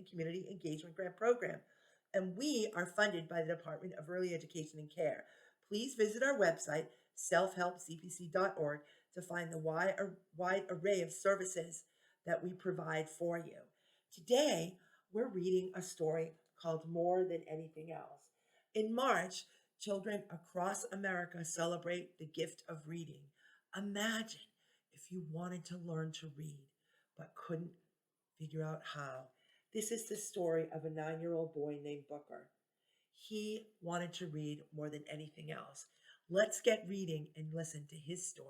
and Community Engagement Grant Program, and we are funded by the Department of Early Education and Care. Please visit our website, selfhelpcpc.org, to find the wide array of services that we provide for you. Today, we're reading a story called More Than Anything Else. In March, children across America celebrate the gift of reading. Imagine if you wanted to learn to read but couldn't figure out how. This is the story of a 9-year-old boy named Booker. He wanted to read more than anything else. Let's get reading and listen to his story.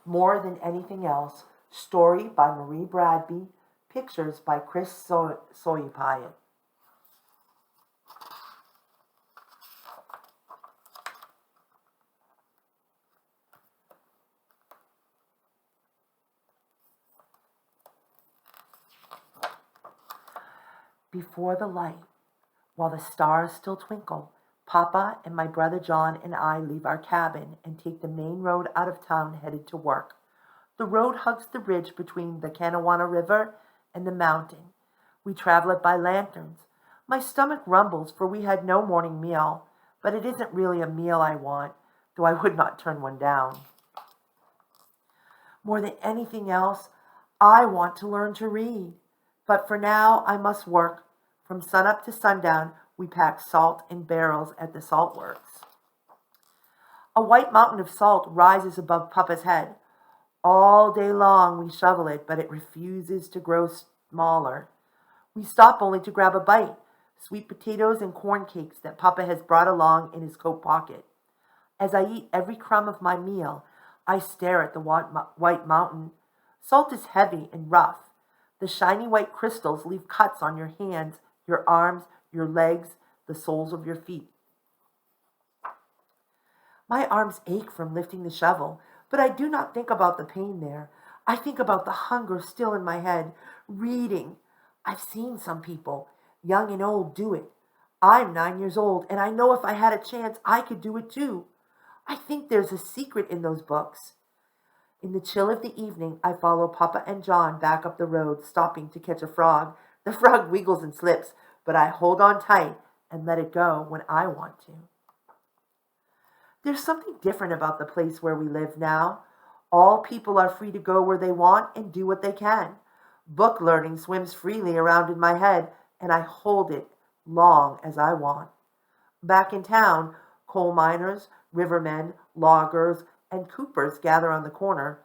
More Than Anything Else, story by Marie Bradby, pictures by Chris Soyapayat. Before the light, while the stars still twinkle, Papa and my brother John and I leave our cabin and take the main road out of town headed to work. The road hugs the ridge between the Kanawha River and the mountain. We travel it by lanterns. My stomach rumbles, for we had no morning meal, but it isn't really a meal I want, though I would not turn one down. More than anything else, I want to learn to read. But for now, I must work. From sunup to sundown, we pack salt in barrels at the salt works. A white mountain of salt rises above Papa's head. All day long we shovel it, but it refuses to grow smaller. We stop only to grab a bite, sweet potatoes and corn cakes that Papa has brought along in his coat pocket. As I eat every crumb of my meal, I stare at the white mountain. Salt is heavy and rough. The shiny white crystals leave cuts on your hands, your arms, your legs, the soles of your feet. My arms ache from lifting the shovel, but I do not think about the pain there. I think about the hunger still in my head. Reading. I've seen some people, young and old, do it. I'm 9 years old, and I know if I had a chance, I could do it too. I think there's a secret in those books. In the chill of the evening, I follow Papa and John back up the road, stopping to catch a frog. The frog wiggles and slips, but I hold on tight and let it go when I want to. There's something different about the place where we live now. All people are free to go where they want and do what they can. Book learning swims freely around in my head, and I hold it long as I want. Back in town, coal miners, rivermen, loggers, and coopers gather on the corner.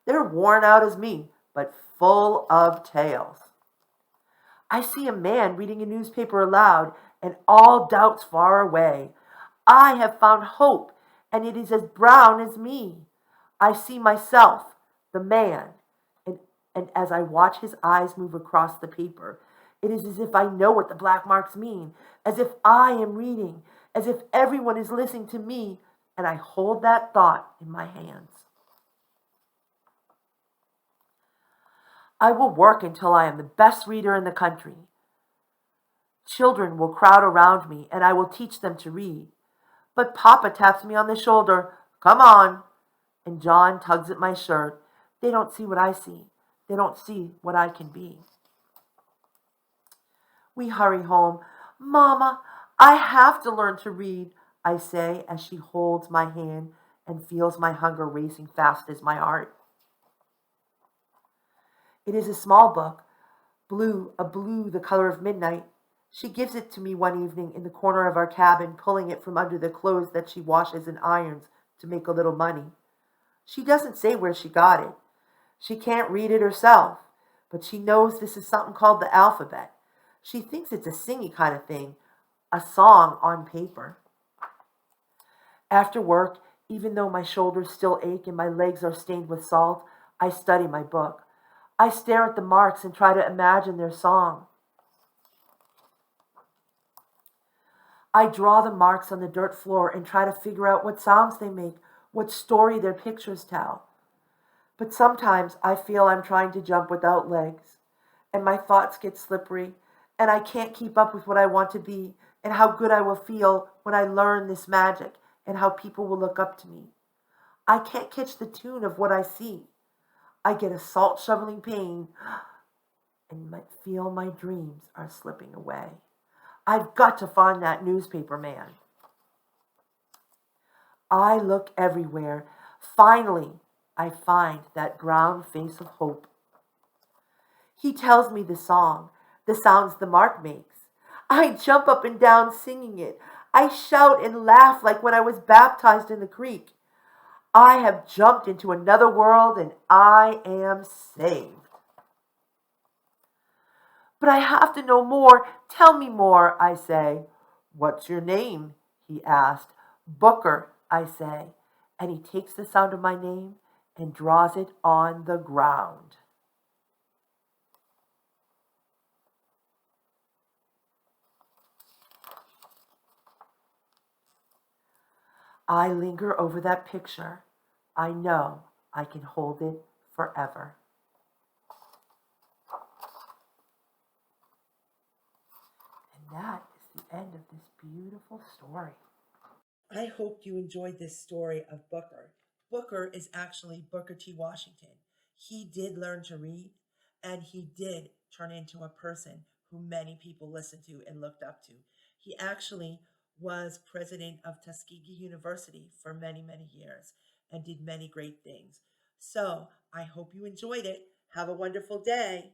They're worn out as me, but full of tales. I see a man reading a newspaper aloud, and all doubts far away. I have found hope, and it is as brown as me. I see myself, the man, and as I watch his eyes move across the paper, it is as if I know what the black marks mean, as if I am reading, as if everyone is listening to me, and I hold that thought in my hands. I will work until I am the best reader in the country. Children will crowd around me, and I will teach them to read. But Papa taps me on the shoulder. Come on. And John tugs at my shirt. They don't see what I see. They don't see what I can be. We hurry home. Mama, I have to learn to read, I say as she holds my hand and feels my hunger racing fast as my heart. It is a small book, blue the color of midnight. She gives it to me one evening in the corner of our cabin, pulling it from under the clothes that she washes and irons to make a little money. She doesn't say where she got it. She can't read it herself, but she knows this is something called the alphabet. She thinks it's a singy kind of thing, a song on paper. After work, even though my shoulders still ache and my legs are stained with salt, I study my book. I stare at the marks and try to imagine their song. I draw the marks on the dirt floor and try to figure out what sounds they make, what story their pictures tell. But sometimes I feel I'm trying to jump without legs, and my thoughts get slippery, and I can't keep up with what I want to be, and how good I will feel when I learn this magic, and how people will look up to me. I can't catch the tune of what I see. I get a salt shoveling pain. and feel my dreams are slipping away. I've got to find that newspaper man. I look everywhere. Finally, I find that brown face of hope. He tells me the song, the sounds the mark makes. I jump up and down singing it. I shout and laugh like when I was baptized in the creek. I have jumped into another world and I am saved. But I have to know more. Tell me more, I say. What's your name? He asked. Booker, I say. And he takes the sound of my name and draws it on the ground. I linger over that picture. I know I can hold it forever. And that is the end of this beautiful story. I hope you enjoyed this story of Booker. Booker is actually Booker T. Washington. He did learn to read, and he did turn into a person who many people listened to and looked up to. He actually was president of Tuskegee University for many, many years and did many great things. So I hope you enjoyed it. Have a wonderful day.